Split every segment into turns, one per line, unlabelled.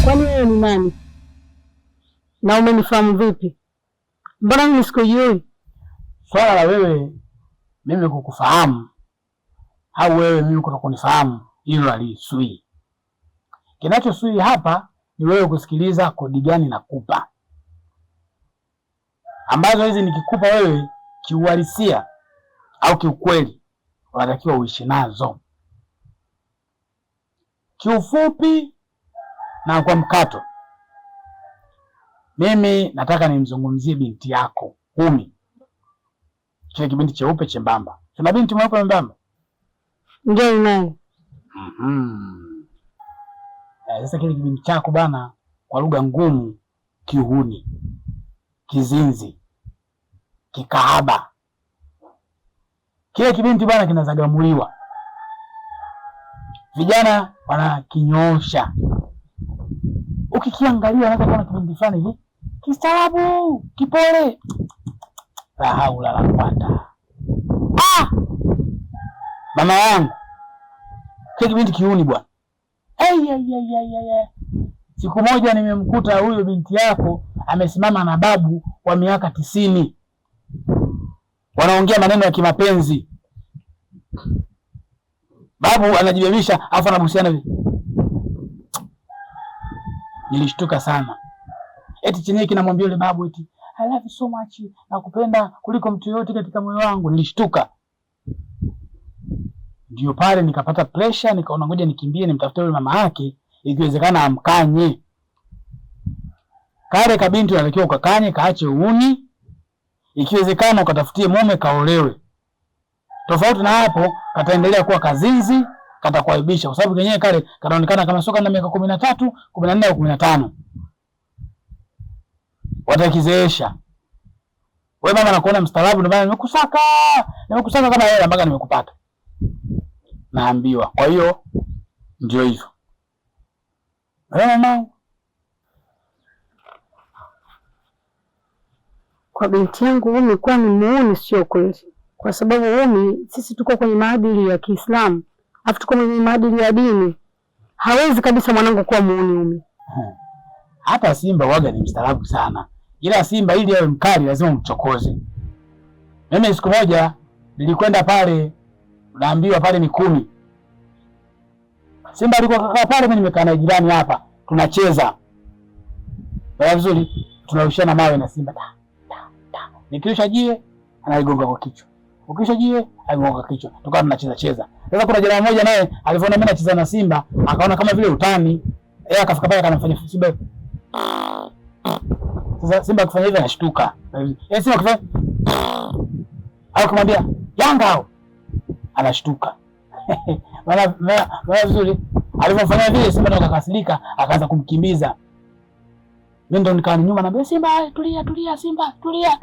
Kwani wewe ni nani? Na umenifahamu vipi? Mbona mimi sikujui?
Swala la wewe mimi kukufahamu au wewe mimi kutokunifahamu, hilo halisui. Kinachosui hapa ni wewe kusikiliza kodi gani nakupa, ambazo hizi nikikupa wewe kiuhalisia au kiukweli unatakiwa uishi nazo. Kiufupi na kwa mkato, mimi nataka nimzungumzie binti yako Umi, kile kibinti cheupe chembamba. Kuna binti mweupe mbamba?
Ndio naye.
Sasa kile kibinti chako bana, kwa lugha ngumu, kihuni, kizinzi, kikahaba. Kile kibinti bana kinazagamuliwa, vijana wanakinyoosha. Ukikiangalia unaweza kuona kibinti fulani hivi kistaarabu, kipole. La haula la quwata. Mama yangu, kile kibinti kiuni bwana. Siku moja nimemkuta huyo binti yako amesimama na babu wa miaka 90. Wanaongea maneno ya kimapenzi. Babu anajibebisha afu anabusiana hivi. Nilishtuka sana. Eti chenyewe kinamwambia yule babu eti I love you so much, nakupenda kuliko mtu yote katika moyo wangu. Nilishtuka. Ndio pale nikapata pressure, nikaona ngoja nikimbie nimtafute yule mama yake, ikiwezekana amkanye. Kale kabinti unatakiwa ukakanye, kaache uuni. Ikiwezekana ukatafutie mume kaolewe. Tofauti na hapo kataendelea kuwa kazinzi, katakuaibisha kwa sababu kenyewe kale kanaonekana kama soka na miaka 13, 14 au 15. Watakizeesha. Wewe mama nakuona mstaarabu, ndio maana nimekusaka kama hela mpaka nimekupata. Naambiwa. Kwa hiyo ndio hivyo. Mama,
kwa binti yangu Umi kwa ni muuni sio kweli. Kwa sababu Umi sisi tuko kwenye maadili ya Kiislamu, afu tuko kwenye maadili ya dini. Hawezi kabisa mwanangu kuwa muuni Umi.
Hata Simba waga ni mstaarabu sana. Ila Simba ili awe mkali lazima umchokoze. Mimi siku moja nilikwenda pale, naambiwa pale ni 10. Simba alikuwa kaka pale, mimi nimekaa na jirani hapa, tunacheza. Baya vizuri, tunarushana mawe na Simba. Nikirusha jiwe, analigonga kwa kichwa. Ukirusha jiwe, aligonga kwa kichwa. Tukawa tunacheza. Sasa kuna jirani mmoja naye alipoona mimi nacheza na Simba, akaona kama vile utani. Yeye akafika pale akanifanya Simba. Sasa Simba akifanya hivyo anashtuka. Simba akifanya au kumwambia Yanga hao, anashtuka. Maana vizuri alipofanya vile Simba ndo akakasirika, akaanza kumkimbiza. Mimi ndo nikawa nyuma naambia Simba tulia Simba tulia.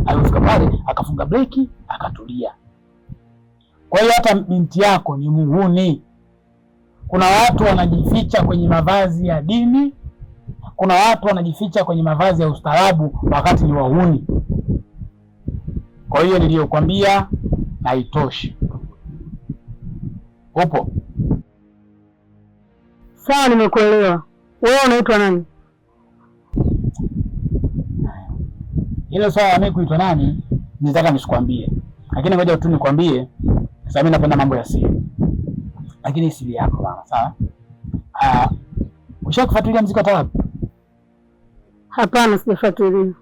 Alifika pale akafunga breki akatulia. Kwa hiyo hata binti yako ni muhuni. Kuna watu wanajificha kwenye mavazi ya dini, kuna watu wanajificha kwenye mavazi ya ustaarabu wakati ni wahuni. Kwa hiyo niliyokuambia haitoshi. Upo?
Sawa, nimekuelewa. Wewe unaitwa nani?
Hilo swala mimi kuitwa nani nitaka nisikwambie. Lakini ngoja tu nikwambie, sasa mimi napenda mambo ya siri. Lakini siri yako mama, sawa? Ushakufuatilia muziki wa taarabu?
Hapana, sijafuatilia.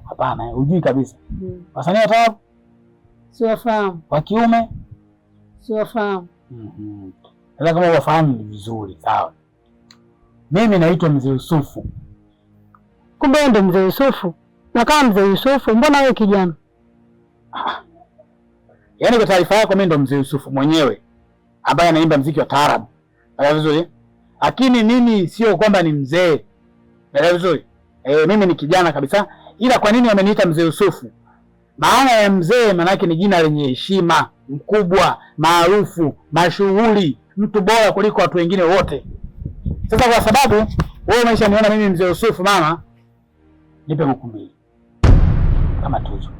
Hapana, hujui kabisa. Wasanii wa taarabu?
Siwafahamu.
Wa kiume?
Siwafahamu.
Sasa kama wafahamu ni vizuri, sawa. Mimi naitwa Mzee Yusufu.
Kumbe ndo Mzee Yusufu? Na kama Mzee Yusufu, mbona wewe kijana?
Yaani kwa taarifa yako mimi ndo Mzee Yusufu mwenyewe ambaye anaimba muziki wa taarabu. Elewa vizuri? Lakini mimi sio kwamba ni mzee. Elewa vizuri? Mimi ni kijana kabisa. Ila kwa nini wameniita Mzee Yusufu? Maana ya mzee maana yake ni jina lenye heshima, mkubwa, maarufu, mashuhuri, mtu bora kuliko watu wengine wote. Sasa kwa sababu wewe umeshaniona mimi Mzee Yusufu mama, nipe buku 2. Kama tuzo.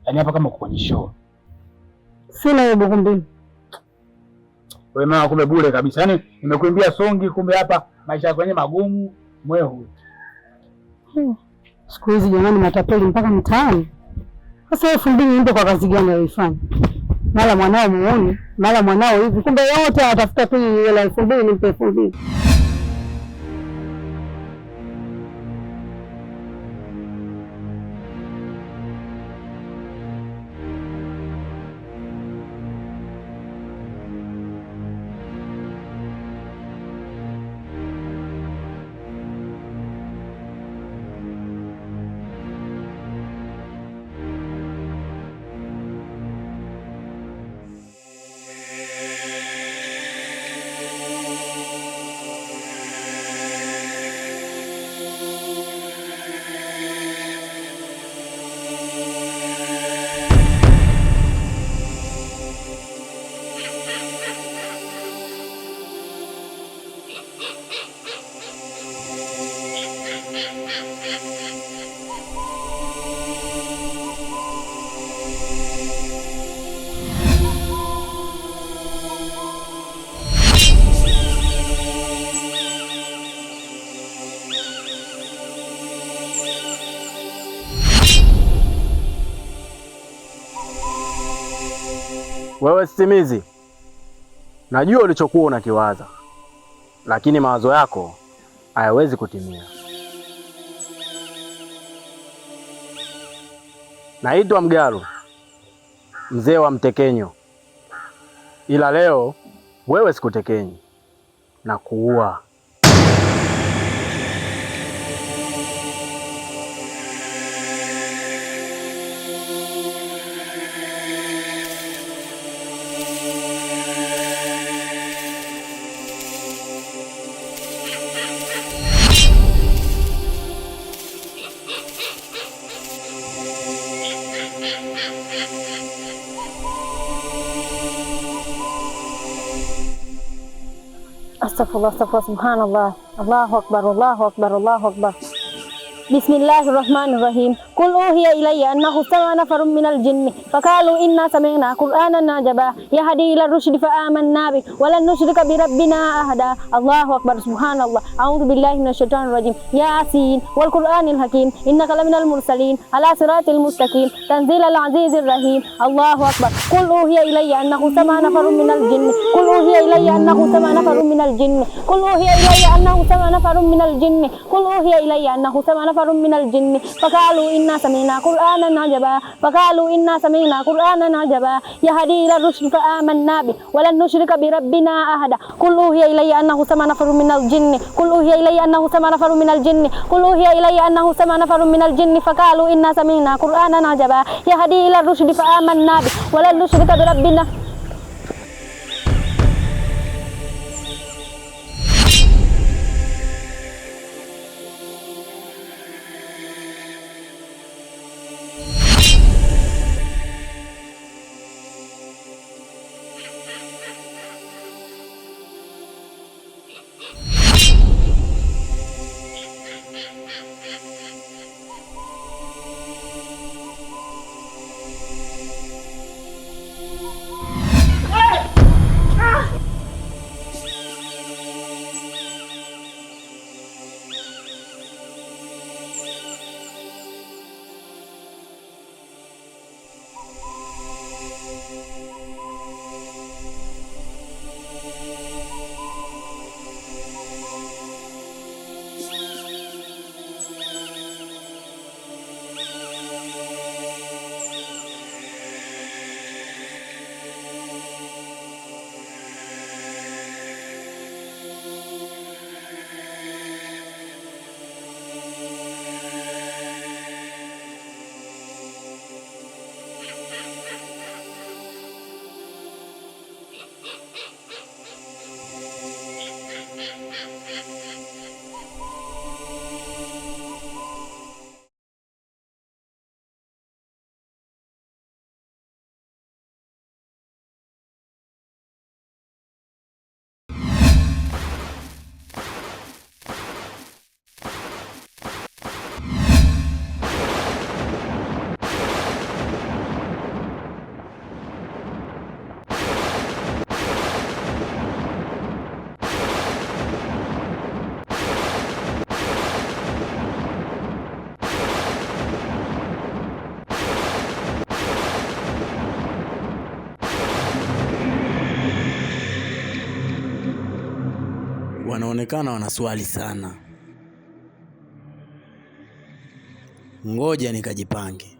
Yaani hapa kama kwenye show.
Sina hiyo buku 2.
Wewe mama kumbe bure kabisa. Yaani nimekuimbia songi kumbe hapa maisha yako yenyewe magumu mwehu.
Siku hizi jamani matapeli mpaka mtaani. Sasa 2000 niende kwa kazi gani alifanya? Mara mwanao muone, mara mwanao hivi. Kumbe yote anatafuta tu hela 2000 nimpe 2000.
Wewe Sisimizi, najua ulichokuwa unakiwaza, lakini mawazo yako hayawezi kutimia. Naitwa Mgalu, mzee wa Mtekenyo, ila leo wewe sikutekenyi na kuua.
Astaghfirullah, subhanallah, Allahu akbar, Allahu akbar, Allahu akbar. Bismillahirrahmanirrahim. Qul uhiya ilayya annahu istama'a nafarun minal jinni faqalu inna sami'na qur'anan ajaba yahdi ila rusydi fa amanna bi wa lan nusyrika bi rabbina ahada. Allahu akbar, subhanallah. A'udzu billahi minasyaitonir rajim. Yasin wal qur'anil hakim innaka laminal mursalin ala siratil mustaqim tanzilal azizir rahim. Allahu akbar. Qul uhiya ilayya annahu istama'a nafarun minal jinni Qul uhiya ilayya annahu istama'a nafarun minal jinni Qul uhiya ilayya annahu istama'a nafarun minal jinni Qul uhiya ilayya annahu istama'a nafarun minal jinni faqalu inna sami'na qur'anan ajaba yahdi ila rusydi fa amanna bi wa lan nusyrika bi rabbina ahada. Qul uhiya ilayya annahu istama'a nafarun minal jinni Qul uhiya ilayya annahu istama'a nafarun minal jinni Qul uhiya ilayya annahu istama'a nafarun minal jinni faqalu inna sami'na qur'anan ajaba yahdi ila rusydi fa amanna bi wa lan nusyrika bi rabbina.
wanaonekana wanaswali sana. Ngoja nikajipange.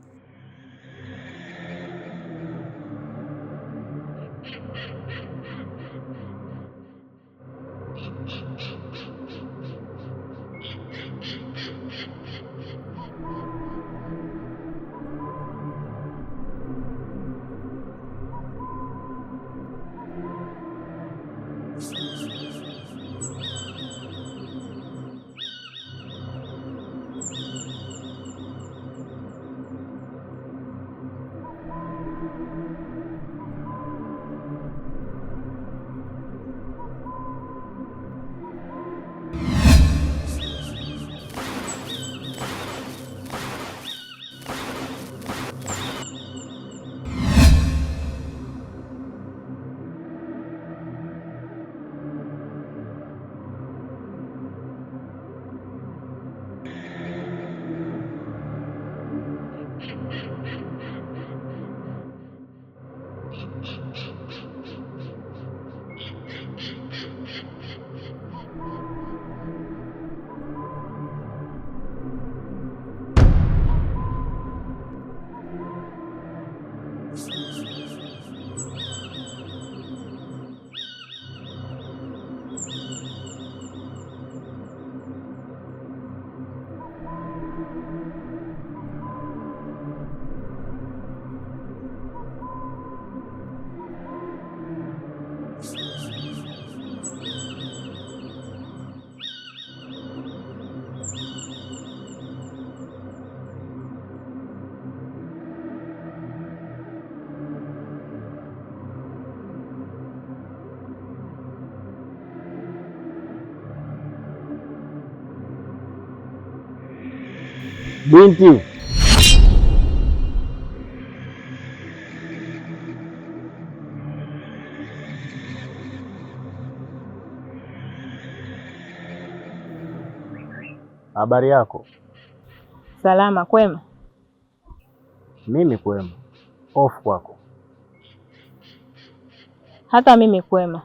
Binti, habari yako?
Salama. Kwema?
Mimi kwema. Ofu kwako?
Hata mimi kwema.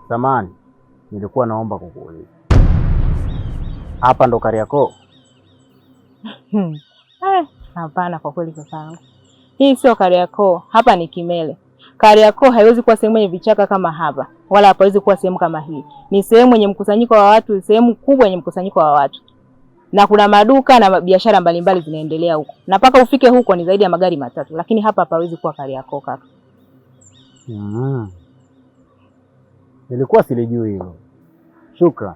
Samahani, nilikuwa naomba kukuuliza, hapa ndo Kariakoo?
Hapana, kwa kweli kakangu, hii sio Kariakoo, hapa ni Kimele. Kariakoo haiwezi kuwa sehemu yenye vichaka kama hapa, wala hapawezi kuwa sehemu kama hii. Ni sehemu yenye mkusanyiko wa watu, sehemu kubwa yenye mkusanyiko wa watu, na kuna maduka na biashara mbalimbali zinaendelea huko, na mpaka ufike huko ni zaidi ya magari 3, lakini hapa hapawezi kuwa Kariakoo kaka.
Nilikuwa silijui hilo. Shukran.